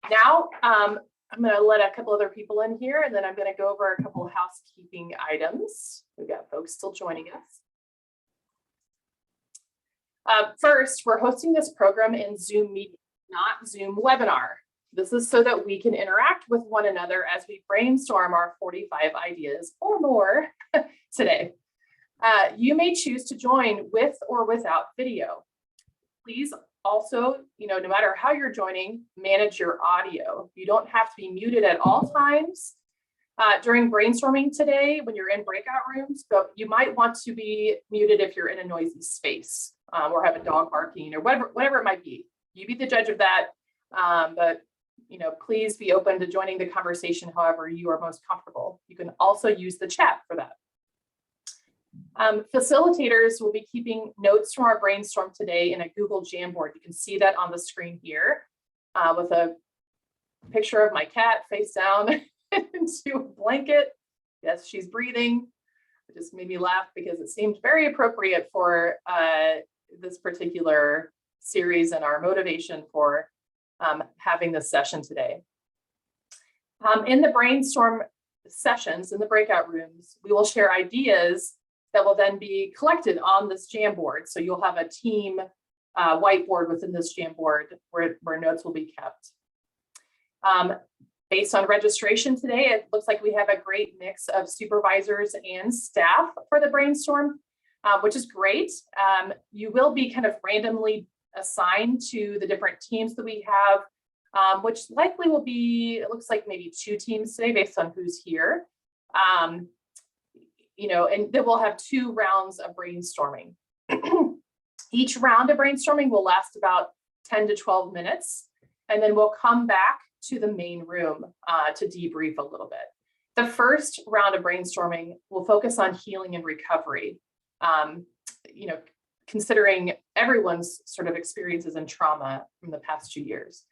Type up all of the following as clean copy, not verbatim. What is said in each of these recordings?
Now, I'm going to let a couple other people in here, and then I'm going to go over a couple of housekeeping items. We've got folks still joining us. First, we're hosting this program in Zoom meeting, not Zoom webinar. This is so that we can interact with one another as we brainstorm our 45 ideas or more today. You may choose to join with or without video. Please also, no matter how you're joining, manage your audio. You don't have to be muted at all times during brainstorming today when you're in breakout rooms, but you might want to be muted if you're in a noisy space or have a dog barking or whatever it might be. You be the judge of that, but please be open to joining the conversation however you are most comfortable. You can also use the chat for that. Facilitators will be keeping notes from our brainstorm today in a Google Jamboard. You can see that on the screen here with a picture of my cat face down into a blanket. Yes, she's breathing. It just made me laugh because it seemed very appropriate for this particular series and our motivation for having this session today. In the brainstorm sessions, in the breakout rooms, we will share ideas that will then be collected on this Jamboard. So you'll have a team whiteboard within this Jamboard where notes will be kept. Based on registration today, it looks like we have a great mix of supervisors and staff for the brainstorm, which is great. You will be kind of randomly assigned to the different teams that we have, which likely will be, it looks like maybe 2 teams today based on who's here. And then we'll have 2 rounds of brainstorming. Each round of brainstorming will last about 10 to 12 minutes, and then we'll come back to the main room to debrief a little bit. The first round of brainstorming will focus on healing and recovery, considering everyone's sort of experiences and trauma from the past 2 years.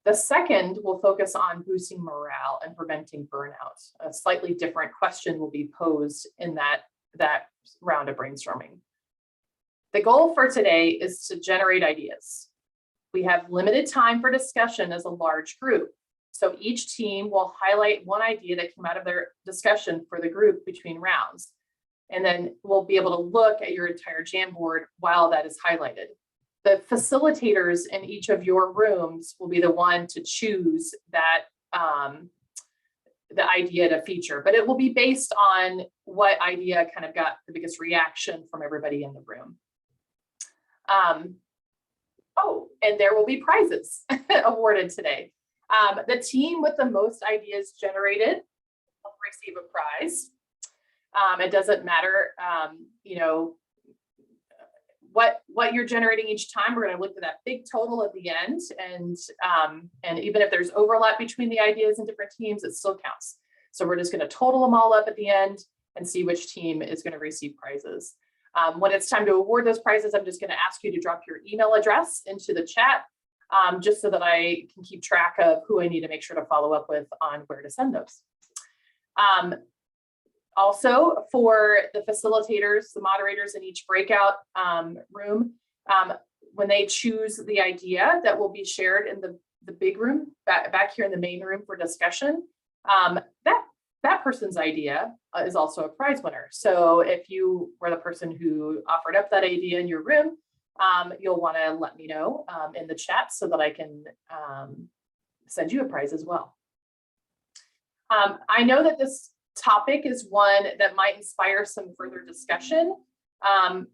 The second will focus on boosting morale and preventing burnout. A slightly different question will be posed in that round of brainstorming. The goal for today is to generate ideas. We have limited time for discussion as a large group. So each team will highlight one idea that came out of their discussion for the group between rounds. And then we'll be able to look at your entire Jamboard while that is highlighted. The facilitators in each of your rooms will be the one to choose that the idea to feature, but it will be based on what idea kind of got the biggest reaction from everybody in the room. And there will be prizes awarded today. The team with the most ideas generated will receive a prize. It doesn't matter, what you're generating each time. We're going to look at that big total at the end, and even if there's overlap between the ideas and different teams, it still counts. So we're just going to total them all up at the end and see which team is going to receive prizes. When it's time to award those prizes, I'm just going to ask you to drop your email address into the chat, just so that I can keep track of who I need to make sure to follow up with on where to send those. Also, for the facilitators, the moderators in each breakout room, when they choose the idea that will be shared in the big room, back here in the main room for discussion, that person's idea is also a prize winner. So if you were the person who offered up that idea in your room, you'll want to let me know in the chat so that I can send you a prize as well. I know that this topic is one that might inspire some further discussion,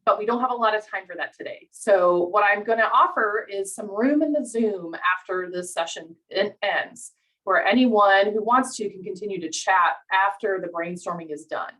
but we don't have a lot of time for that today. So what I'm going to offer is some room in the Zoom after this session ends, where anyone who wants to can continue to chat after the brainstorming is done.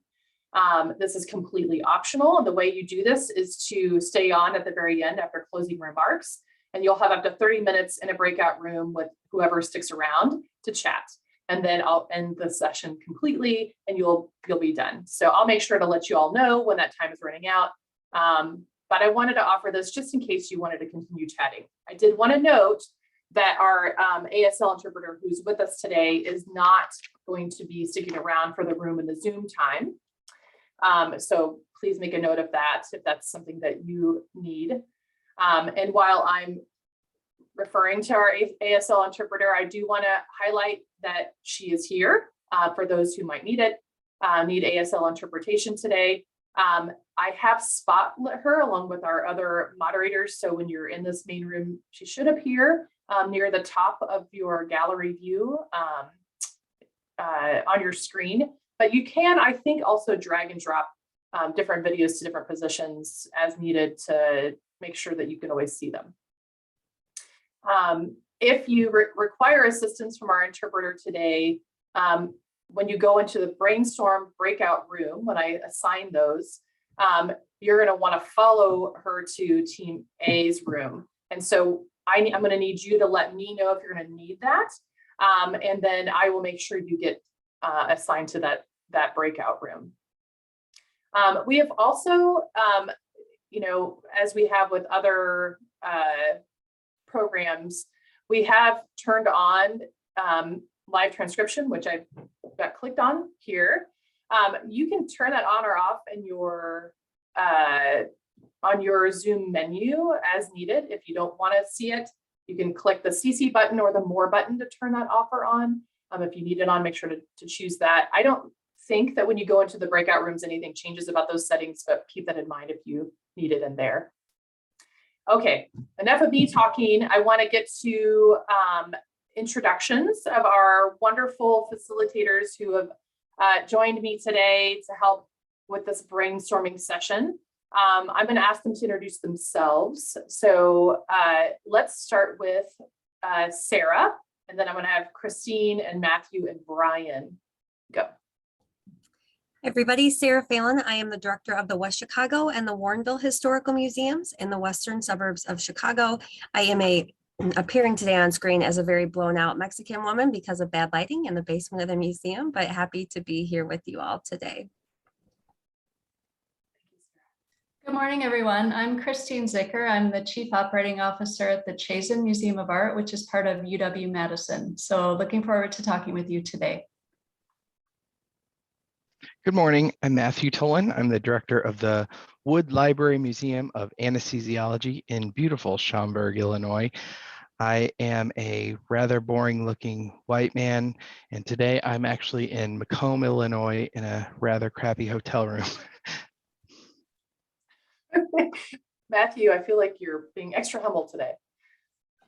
This is completely optional, and the way you do this is to stay on at the very end after closing remarks, and you'll have up to 30 minutes in a breakout room with whoever sticks around to chat. And then I'll end the session completely and you'll be done. So I'll make sure to let you all know when that time is running out. But I wanted to offer this just in case you wanted to continue chatting. I did want to note that our ASL interpreter who's with us today is not going to be sticking around for the room and the Zoom time. So please make a note of that if that's something that you need. And while I'm referring to our ASL interpreter, I do want to highlight that she is here for those who might need it, need ASL interpretation today. I have spotlit her along with our other moderators. So when you're in this main room, she should appear near the top of your gallery view on your screen. But you can, I think, also drag and drop different videos to different positions as needed to make sure that you can always see them. If you require assistance from our interpreter today, when you go into the brainstorm breakout room, when I assign those, you're going to want to follow her to Team A's room. And so I'm going to need you to let me know if you're going to need that. And then I will make sure you get assigned to that breakout room. We have also, you know, as we have with other programs, we have turned on live transcription, which I've got clicked on here. You can turn that on or off in your on your Zoom menu as needed. If you don't want to see it, you can click the CC button or the More button to turn that off or on. If you need it on, make sure to choose that. I don't think that when you go into the breakout rooms, anything changes about those settings, but keep that in mind if you need it in there. Okay, enough of me talking. I want to get to introductions of our wonderful facilitators who have joined me today to help with this brainstorming session. I'm going to ask them to introduce themselves. So let's start with Sarah, and then I'm going to have Christine and Matthew and Brian go. Hey everybody, Sarah Phelan. I am the director of the West Chicago and the Warrenville Historical Museums in the western suburbs of Chicago. I am appearing today on screen as a very blown out Mexican woman because of bad lighting in the basement of the museum, but happy to be here with you all today. Good morning, everyone. I'm Christine Zicker. I'm the Chief Operating Officer at the Chazen Museum of Art, which is part of UW-Madison. So looking forward to talking with you today. Good morning, I'm Matthew Tolan. I'm the director of the Wood Library Museum of Anesthesiology in beautiful Schaumburg, Illinois. I am a rather boring looking white man, and today I'm actually in Macomb, Illinois in a rather crappy hotel room. Matthew, I feel like you're being extra humble today.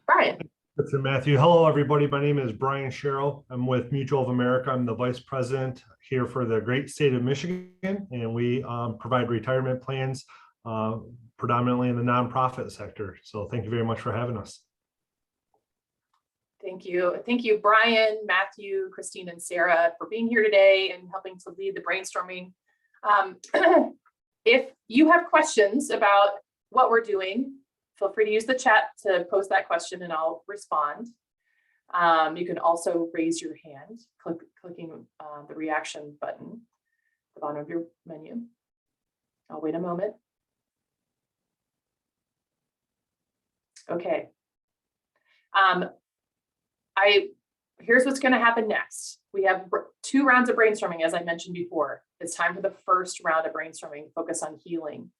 Brian. That's Matthew. Hello, everybody. My name is Brian Sherrill. I'm with Mutual of America. I'm the vice president here for the great state of Michigan, and we provide retirement plans predominantly in the nonprofit sector. So thank you very much for having us. Thank you. Thank you, Brian, Matthew, Christine, and Sarah for being here today and helping to lead the brainstorming. If you have questions about what we're doing, feel free to use the chat to post that question and I'll respond. You can also raise your hand, clicking the reaction button at the bottom of your menu. I'll wait a moment. Okay. Here's what's going to happen next. We have 2 rounds of brainstorming, as I mentioned before. It's time for the first round of brainstorming, focus on healing.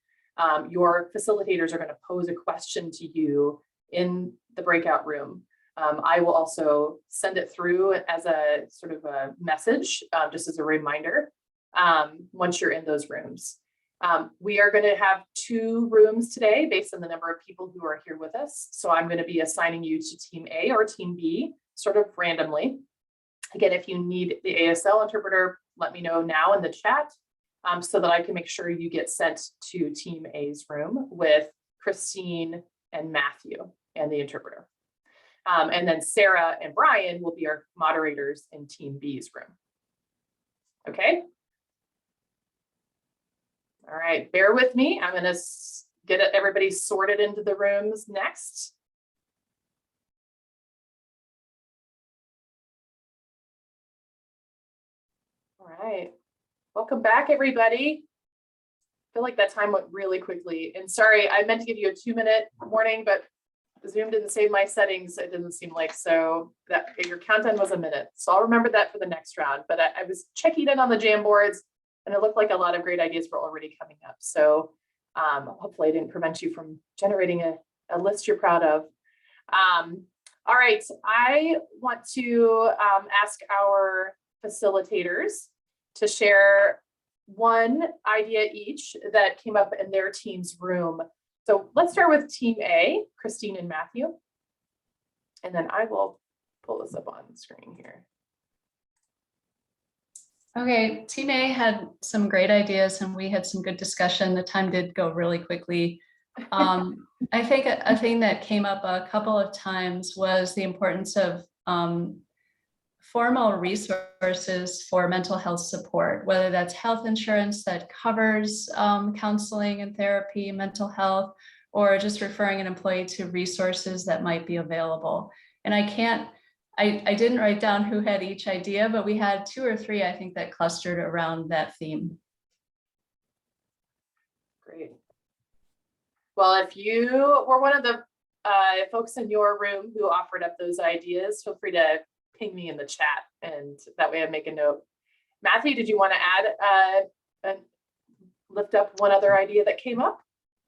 Your facilitators are going to pose a question to you in the breakout room. I will also send it through as a sort of a message, just as a reminder, once you're in those rooms. We are going to have 2 rooms today based on the number of people who are here with us. So I'm going to be assigning you to Team A or Team B, sort of randomly. Again, if you need the ASL interpreter, let me know now in the chat so that I can make sure you get sent to Team A's room with Christine and Matthew and the interpreter. And then Sarah and Brian will be our moderators in Team B's room. Okay. All right, bear with me. I'm going to get everybody sorted into the rooms next. All right, welcome back, everybody. I feel like that time went really quickly. And sorry, I meant to give you a 2-minute warning, but Zoom didn't save my settings. It didn't seem like, so that your countdown was a minute. So I'll remember that for the next round. But I was checking in on the Jamboards, and it looked like a lot of great ideas were already coming up. So hopefully I didn't prevent you from generating a list you're proud of. All right, I want to ask our facilitators to share one idea each that came up in their team's room. So let's start with Team A, Christine and Matthew. And then I will pull this up on the screen here. Okay, Team A had some great ideas and we had some good discussion. The time did go really quickly. I think a thing that came up a couple of times was the importance of formal resources for mental health support, whether that's health insurance that covers counseling and therapy, mental health, or just referring an employee to resources that might be available. And I didn't write down who had each idea, but we had 2 or 3, I think, that clustered around that theme. Great. Well, if you were one of the folks in your room who offered up those ideas, feel free to ping me in the chat, and that way I make a note. Matthew, did you want to add lift up one other idea that came up?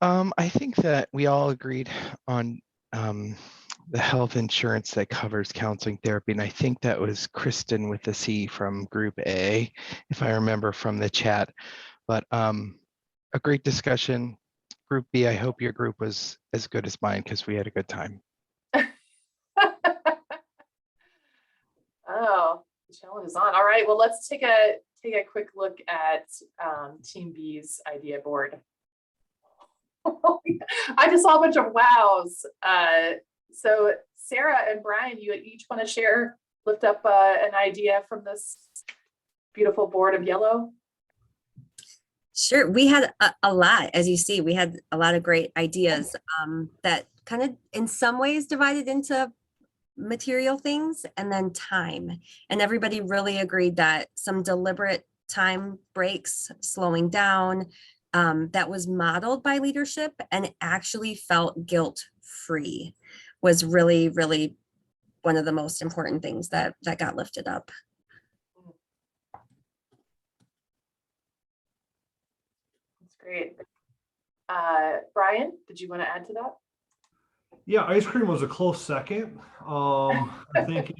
I think that we all agreed on the health insurance that covers counseling therapy. And I think that was Kristen with the C from Group A, if I remember from the chat. But a great discussion. Group B, I hope your group was as good as mine because we had a good time. Oh, the challenge is on. All right, well, let's take a quick look at Team B's idea board. I just saw a bunch of wows. So Sarah and Brian, you each want to share, lift up an idea from this beautiful board of yellow? Sure, we had a lot, as you see, we had a lot of great ideas that kind of in some ways divided into material things and then time. And everybody really agreed that some deliberate time breaks, slowing down, that was modeled by leadership and actually felt guilt-free was really, really one of the most important things that got lifted up. That's great. Brian, did you want to add to that? Yeah, ice cream was a close second. I think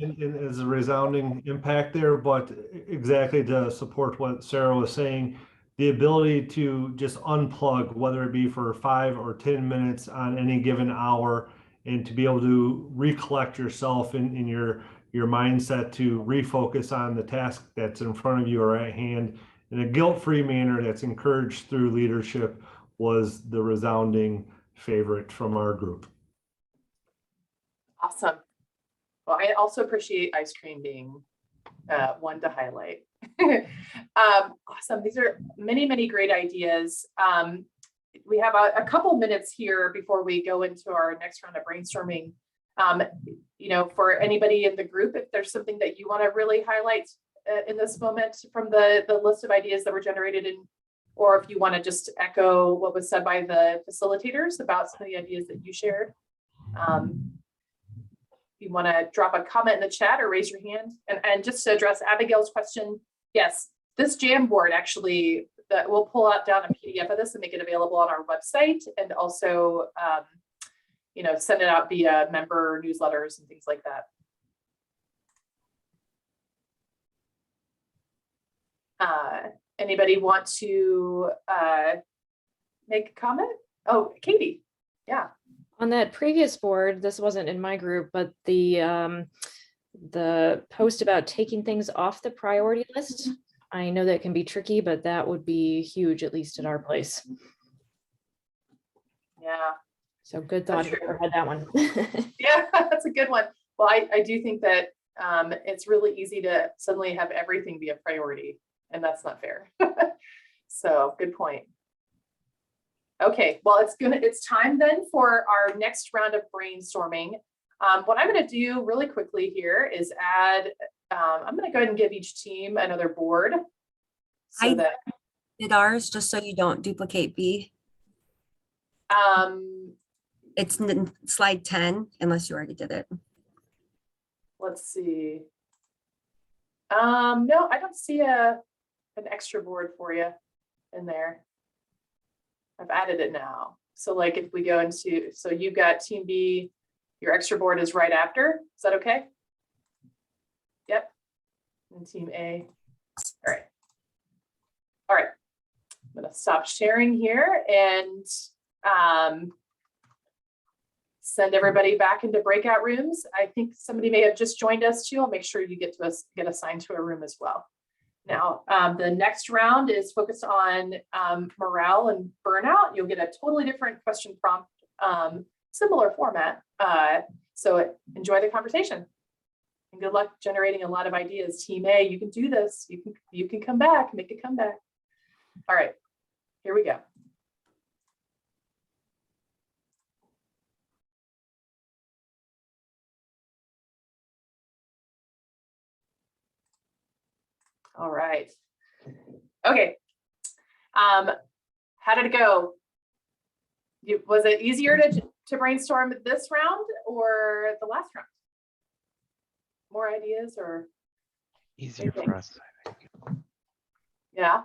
as a resounding impact there, but exactly to support what Sarah was saying, the ability to just unplug, whether it be for 5 or 10 minutes on any given hour, and to be able to recollect yourself in your mindset to refocus on the task that's in front of you or at hand in a guilt-free manner that's encouraged through leadership was the resounding favorite from our group. Awesome. Well, I also appreciate ice cream being one to highlight. Awesome. These are many, many great ideas. We have a couple minutes here before we go into our next round of brainstorming. You know, for anybody in the group, if there's something that you want to really highlight in this moment from the list of ideas that were generated in, or if you want to just echo what was said by the facilitators about some of the ideas that you shared. If you want to drop a comment in the chat or raise your hand. And just to address Abigail's question, yes, this Jamboard actually, that we'll pull out down a PDF of this and make it available on our website, and also you know, send it out via member newsletters and things like that. Anybody want to make a comment? Oh, Katie. Yeah. On that previous board, this wasn't in my group, but the post about taking things off the priority list, I know that can be tricky, but that would be huge, at least at our place. Yeah. So good thought, whoever had that one. Yeah, that's a good one. Well, I do think that it's really easy to suddenly have everything be a priority, and that's not fair. So good point. Okay, well, it's time then for our next round of brainstorming. What I'm going to do really quickly here is add, I'm going to go ahead and give each team another board. So I did ours just so you don't duplicate B. It's slide 10, unless you already did it. Let's see. No, I don't see an extra board for you in there. I've added it now. So like if we go into, so you've got Team B, Your extra board is right after. Is that okay? Yep. And team A. All right. All right. I'm going to stop sharing here and send everybody back into breakout rooms. I think somebody may have just joined us too. I'll make sure you get assigned to a room as well. Now, the next round is focused on morale and burnout. You'll get a totally different question prompt, similar format. So enjoy the conversation and good luck generating a lot of ideas. Team A, you can do this. You can come back, make a comeback. All right, here we go. All right. Okay. How did it go? Was it easier to brainstorm this round or the last round? More ideas or Easier for us, I think. yeah.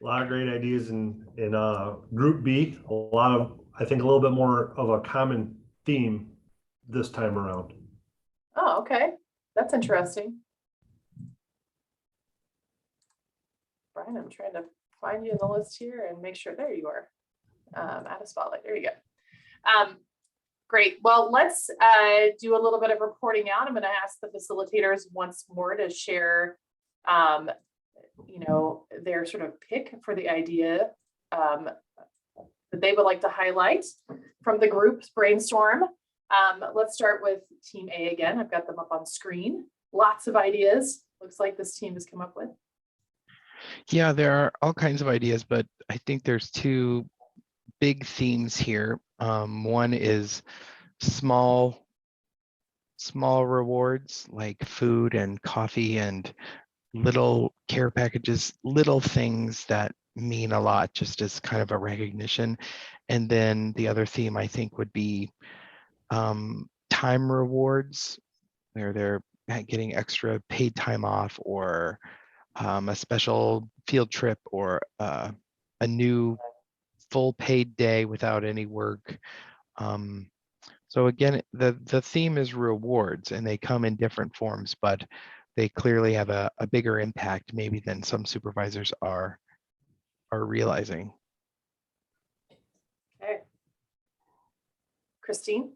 A lot of great ideas in group B. I think a little bit more of a common theme this time around. Oh, okay. That's interesting. Brian, I'm trying to find you in the list here and make sure, there you are. Add a spotlight, there you go. Great, well, let's do a little bit of reporting out. I'm gonna ask the facilitators once more to share, their sort of pick for the idea that they would like to highlight from the group's brainstorm. Let's start with team A again. I've got them up on screen. Lots of ideas. Looks like this team has come up with. Yeah, there are all kinds of ideas, but I think there's two big themes here. One is small rewards like food and coffee and little care packages, little things that mean a lot just as kind of a recognition. And then the other theme I think would be time rewards, where they're getting extra paid time off or a special field trip or a new full paid day without any work. So again, the theme is rewards, and they come in different forms, but they clearly have a bigger impact maybe than some supervisors are realizing. Okay. Christine?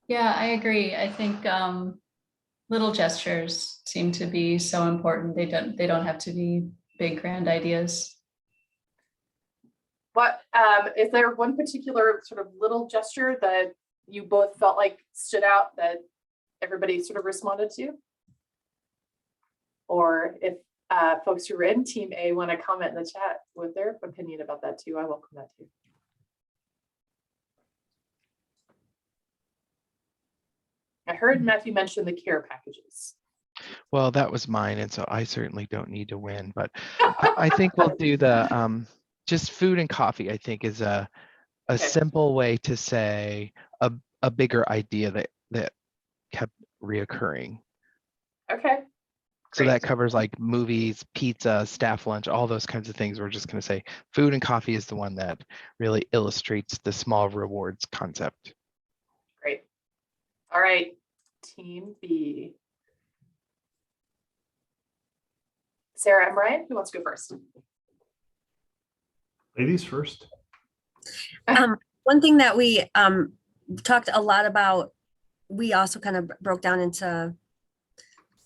Yeah, I agree. I think little gestures seem to be so important. They don't have to be big grand ideas. What is there one particular sort of little gesture that you both felt like stood out that everybody sort of responded to? Or if folks who are in team A want to comment in the chat with their opinion about that too, I welcome that too. I heard Matthew mention the care packages. Well, that was mine, and so I certainly don't need to win, but I think we'll do the just food and coffee, I think, is a Okay. simple way to say a bigger idea that kept reoccurring. Okay. So Great. that covers like movies, pizza, staff lunch, all those kinds of things. We're just going to say food and coffee is the one that really illustrates the small rewards concept. Great. All right, team B. Sarah and Brian, who wants to go first? Ladies first. One thing that we talked a lot about, we also kind of broke down into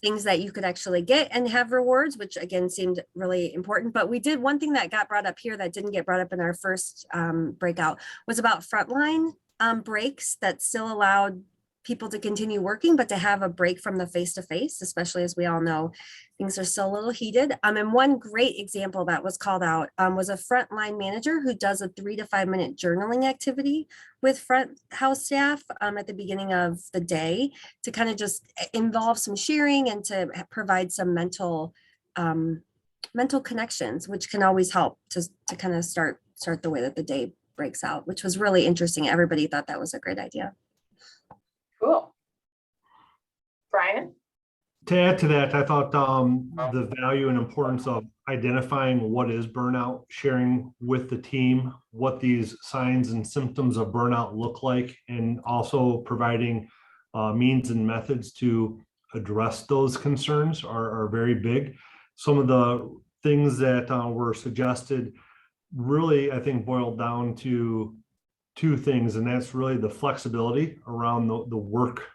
things that you could actually get and have rewards, which again seemed really important. But we did one thing that got brought up here that didn't get brought up in our first breakout was about frontline breaks that still allowed people to continue working, but to have a break from the face-to-face, especially as we all know, things are still a little heated. And one great example that was called out was a frontline manager who does a 3 to 5 minute journaling activity with front house staff at the beginning of the day to kind of just involve some sharing and to provide some mental connections, which can always help to kind of start the way that the day breaks out, which was really interesting. Everybody thought that was a great idea. Cool. Brian? To add to that, I thought the value and importance of identifying what is burnout, sharing with the team what these signs and symptoms of burnout look like, and also providing means and methods to address those concerns are very big. Some of the things that were suggested really, I think, boiled down to two things, and that's really the flexibility around the work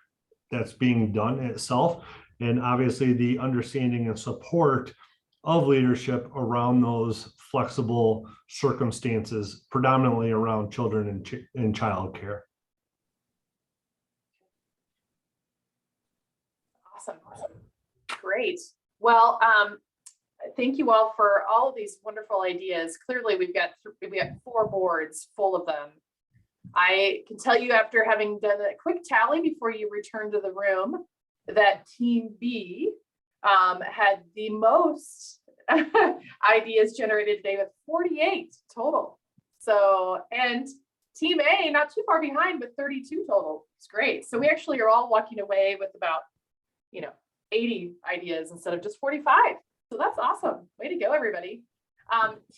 that's being done itself, and obviously the understanding and support of leadership around those flexible circumstances, predominantly around children and child care. Awesome. Great. Well, thank you all for all of these wonderful ideas. Clearly, we've got 4 boards full of them. I can tell you, after having done a quick tally before you return to the room, that Team B had the most ideas generated today with 48 total. So, and Team A, not too far behind with 32 total. It's great. So we actually are all walking away with about, 80 ideas instead of just 45. So that's awesome. Way to go, everybody.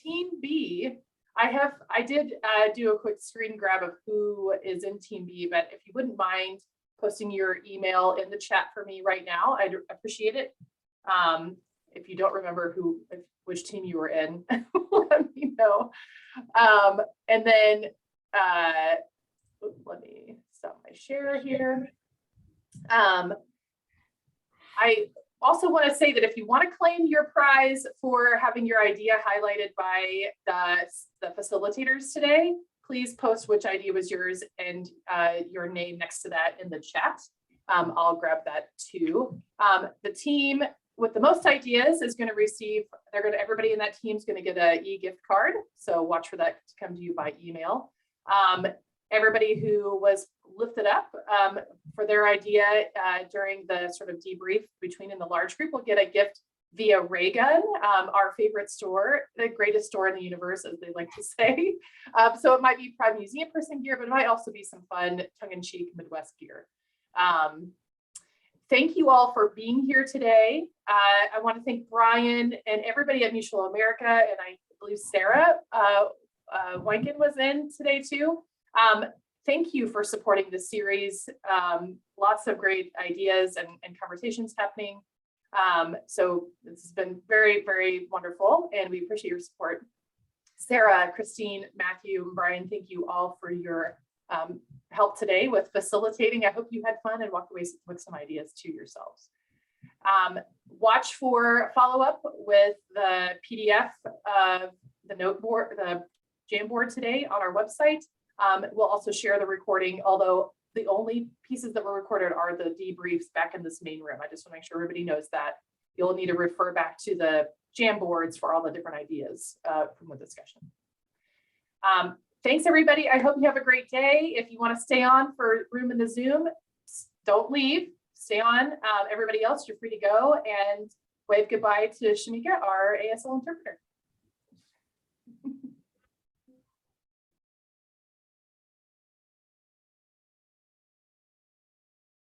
Team B, I did do a quick screen grab of who is in Team B, but if you wouldn't mind posting your email in the chat for me right now, I'd appreciate it. If you don't remember which team you were in, let me know. And then let me stop my share here. I also want to say that if you want to claim your prize for having your idea highlighted by the facilitators today, please post which idea was yours and your name next to that in the chat. I'll grab that too. The team with the most ideas is going to receive, everybody in that team is going to get an e-gift card. So watch for that to come to you by email. Everybody who was lifted up for their idea during the sort of debrief in the large group will get a gift via Raygun, our favorite store, the greatest store in the universe, as they like to say. So it might be Prime Museum person gear, but it might also be some fun tongue-in-cheek Midwest gear. Thank you all for being here today. I want to thank Brian and everybody at Mutual of America, and I believe Sarah Weinken was in today too. Thank you for supporting this series. Lots of great ideas and conversations happening. So this has been very, very wonderful, and we appreciate your support. Sarah, Christine, Matthew, and Brian, thank you all for your help today with facilitating. I hope you had fun and walked away with some ideas to yourselves. Watch for follow-up with the PDF of the noteboard, the Jamboard today on our website. We'll also share the recording, although the only pieces that were recorded are the debriefs back in this main room. I just want to make sure everybody knows that. You'll need to refer back to the Jamboards for all the different ideas from the discussion. Thanks, everybody. I hope you have a great day. If you want to stay on for room in the Zoom, don't leave. Stay on. Everybody else, you're free to go and wave goodbye to Shamika, our ASL interpreter.